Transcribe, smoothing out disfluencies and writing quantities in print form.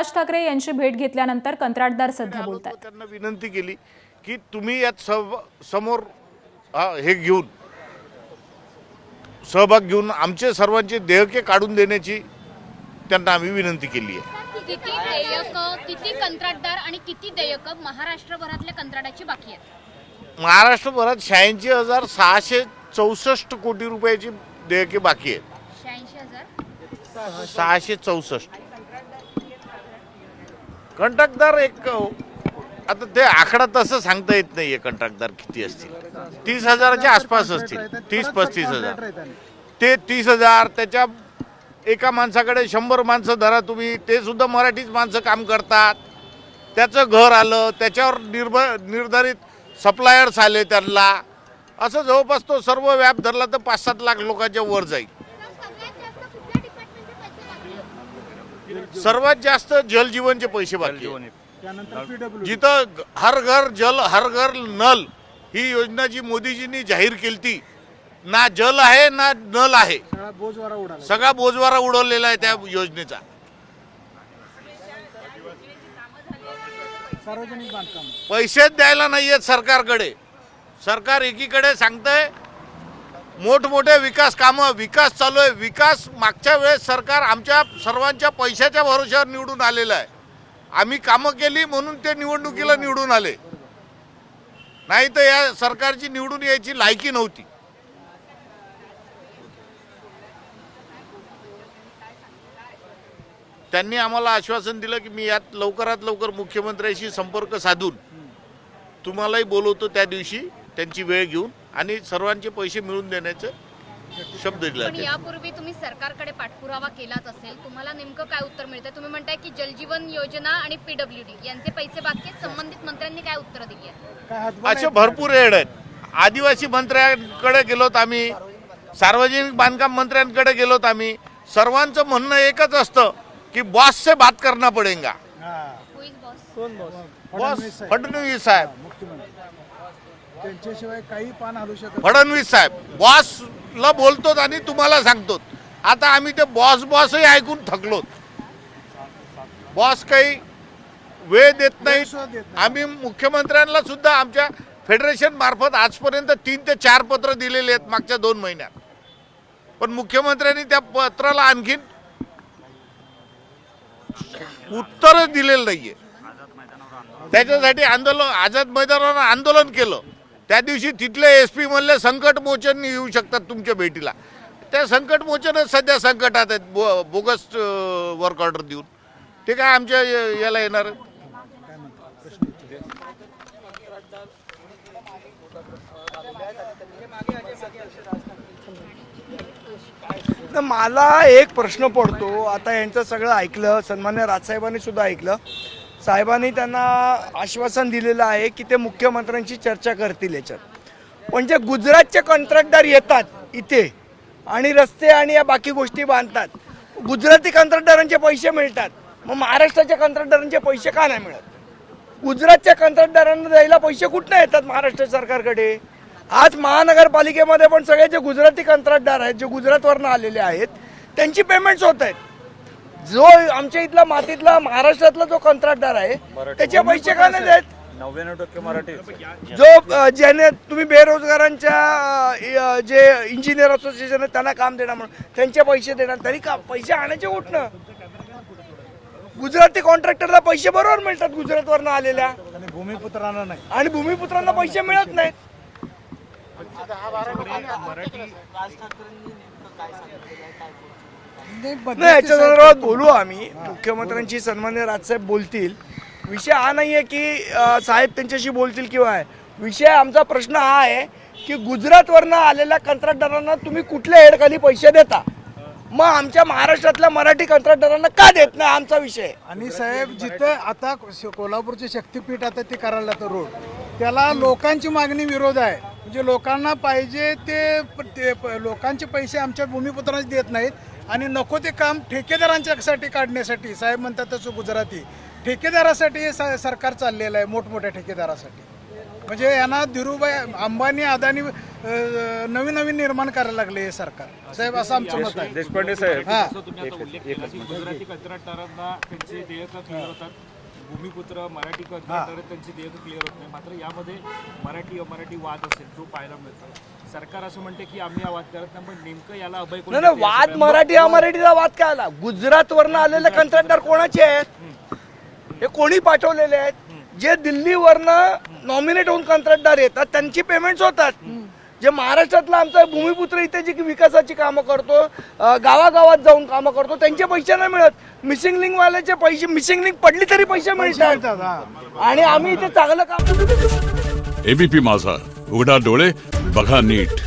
राज ठाकरे यांची भेट घेतल्यानंतर कंत्राटदार सध्या बोलतात। त्यांना विनंती केली की तुम्ही यात समोर हे घेऊन सहभाग घेऊन आमचे सर्वांचे देयके काढून देण्याची त्यांना आम्ही विनंती केली आहे। किती देयक, किती कंत्राटदार आणि किती देयक महाराष्ट्रभरातल्या कंत्राटाची बाकी आहेत? महाराष्ट्रभरात 86,664 कोटी रुपयाची देयके बाकी आहेत। 86,000 664 कंत्राटदार एक आता ते आकडा तसं सांगता येत नाहीये। कंत्राटदार किती असतील? 30,000च्या आसपास असतील, 30-35 हजार। ते 30,000 त्याच्या एका माणसाकडे 100 माणसं धरा तुम्ही, ते सुद्धा मराठीच माणसं काम करतात। त्याचं घर आलं, त्याच्यावर निर्धारित सप्लायर्स आले त्यांना, असं जवळपास तो सर्व व्याप धरला तर 5-7 लाख लोकांच्या वर जाईल। सर्वात जास्त जलजीवनचे पैसे बाकी आहेत। जिथं हर घर जल हर घर नल ही योजना जी मोदीजींनी जाहीर केली, ना जल आहे ना नल आहे, सगळा बोजवारा उडवलेला आहे त्या योजनेचा। पैसेच द्यायला नाहीयेत सरकारकडे। सरकार एकीकडे सांगतंय मोठमोठे विकास कामं, विकास चालू आहे। विकास मागच्या वेळेस सरकार आमच्या सर्वांच्या पैशाच्या भरोश्यावर निवडून आलेलं आहे। आम्ही कामं केली म्हणून ते निवडणुकीला निवडून आले, नाही तर या सरकारची निवडून यायची लायकी नव्हती। त्यांनी आम्हाला आश्वासन दिलं की मी यात लवकरात लवकर मुख्यमंत्र्यांशी संपर्क साधून तुम्हालाही बोलवतो त्या दिवशी त्यांची वेळ घेऊन, आणि सर्वांचे पैसे मिळवून देण्याचं शब्द दिला। पण यापूर्वी तुम्ही सरकारकडे पाठपुरावा केलाच असेल, तुम्हाला नेमकं काय उत्तर मिळतंय? तुम्ही म्हणताय की जलजीवन योजना आणि पीडब्ल्यूडी यांचे पैसे बाकी आहेत, संबंधित मंत्र्यांनी काय उत्तर दिली आहे? असे भरपूर एड आहेत। आदिवासी मंत्र्यांकडे गेलोत आम्ही, सार्वजनिक बांधकाम मंत्र्यांकडे गेलोत आम्ही। सर्वांचं म्हणणं एकच असतं की बॉस से बात करना पडेगा। बॉस फडणवीस साहेब, त्यांच्याशिवाय काही पान हलू शकत। फडणवीस साहेब बॉसला बोलतोत आणि तुम्हाला सांगतो। आता आम्ही ते बॉसही ऐकून थकलोत। बॉस काही वेळ देत नाही। आम्ही मुख्यमंत्र्यांना सुद्धा आमच्या फेडरेशन मार्फत आजपर्यंत 3 ते 4 पत्र दिलेले आहेत मागच्या 2 महिन्यात, पण मुख्यमंत्र्यांनी त्या पत्राला आणखीन उत्तर दिलेलं नाहीये। त्याच्यासाठी आझाद मैदानावर आंदोलन केलं। त्या दिवशी तिथले SP म्हणले संकट मोचन येऊ शकतात तुमच्या भेटीला। त्या संकट मोचनच सध्या संकटात आहेत, बोगस वर्क ऑर्डर देऊन। ते काय आमच्या याला येणार? तर मला एक प्रश्न पडतो, आता यांचं सगळं ऐकलं, सन्मान्य राजसाहेबांनी सुद्धा ऐकलं। साहेबांनी त्यांना आश्वासन दिलेलं आहे की ते मुख्यमंत्र्यांशी चर्चा करतील याच्यात, पण जे गुजरातचे कंत्राटदार येतात इथे आणि रस्ते आणि या बाकी गोष्टी बांधतात, गुजराती कंत्राटदारांचे पैसे मिळतात, मग महाराष्ट्राच्या कंत्राटदारांचे पैसे का नाही मिळत? गुजरातच्या कंत्राटदारांना द्यायला पैसे कुठनं येतात महाराष्ट्र सरकारकडे? आज महानगरपालिकेमध्ये पण सगळे जे गुजराती कंत्राटदार आहेत, जे गुजरातवरनं आलेले आहेत, त्यांची पेमेंट्स होत आहेत। जो आमच्या इथला मातीतला महाराष्ट्रातला जो कंत्राटदार आहे त्याचे पैसे का नाही देत? 99% मराठी। जो ज्याने तुम्ही बेरोजगारांच्या जे इंजिनियर असोसिएशन आहे त्यांना काम देणार म्हणून त्यांचे पैसे देणार, तरी का पैसे आणायचे कुठनं? गुजराती कॉन्ट्रॅक्टरला पैसे बरोबर मिळतात गुजरातवरनं आलेल्या, आणि भूमिपुत्रांना नाही, आणि भूमिपुत्रांना पैसे मिळत नाहीत। नाही, याच्या संदर्भात बोलू आम्ही, मुख्यमंत्र्यांची सन्मान्य राजसाहेब बोलतील। विषय हा नाहीये की साहेब त्यांच्याशी बोलतील किंवा आहे, विषय आमचा प्रश्न हा आहे की गुजरातवरनं आलेल्या कंत्राटदारांना तुम्ही कुठल्या हेडखाली पैसे देता, मग आमच्या महाराष्ट्रातल्या मराठी कंत्राटदारांना का देत नाही, आमचा विषय। आणि साहेब जिथे आता कोल्हापूरचे शक्तीपीठ आता ते करायला जातं रोड, त्याला लोकांची मागणी विरोध आहे। म्हणजे लोकांना पाहिजे ते लोकांचे पैसे आमच्या भूमिपुत्रांना देत नाहीत, आणि नको ते काम ठेकेदारांच्यासाठी काढण्यासाठी साहेब म्हणतात तसं गुजराती ठेकेदारासाठी सरकार चाललेलं आहे, मोठमोठ्या ठेकेदारासाठी। म्हणजे यांना धीरूभाई अंबानी अदानी नवीन नवीन निर्माण करायला लागले हे सरकार साहेब, असं आमचं मत आहे. देशपांडे साहेब हा. जसं तुम्ही आता उल्लेख केला की गुजराती कंत्राटदारांना त्यांचे देयक क्लिअर होतात, भूमिपुत्र मराठी कंत्राटदार त्यांची देयक क्लिअर होत नाही. मात्र यामध्ये मराठी अमराठी वाद असेल जो पाहायला मिळतो. सरकार असं म्हणते की आम्ही हा वाद करत नाही, पण नेमकं याला अभय कोण नाही देते? वाद मराठी अमराठीचा वाद काय आला? गुजरात वरनं आलेले कंत्राटदार कोणाचे आहेत? हे कोणी पाठवलेले आहेत? जे दिल्लीवरनं नॉमिनेट होऊन कंत्राटदार येतात त्यांची पेमेंट्स होतात. जे महाराष्ट्रातला आमचा भूमिपुत्र इथे जी विकासाची कामं करतो, गावागावात जाऊन कामं करतो, त्यांचे पैसे नाही मिळत. मिसिंग लिंक वाल्याचे पैसे, मिसिंग लिंक पडली तरी पैसे मिळतात. आणि आम्ही इथे चांगलं काम. एबीपी माझा, उघडा डोळे बघा नीट.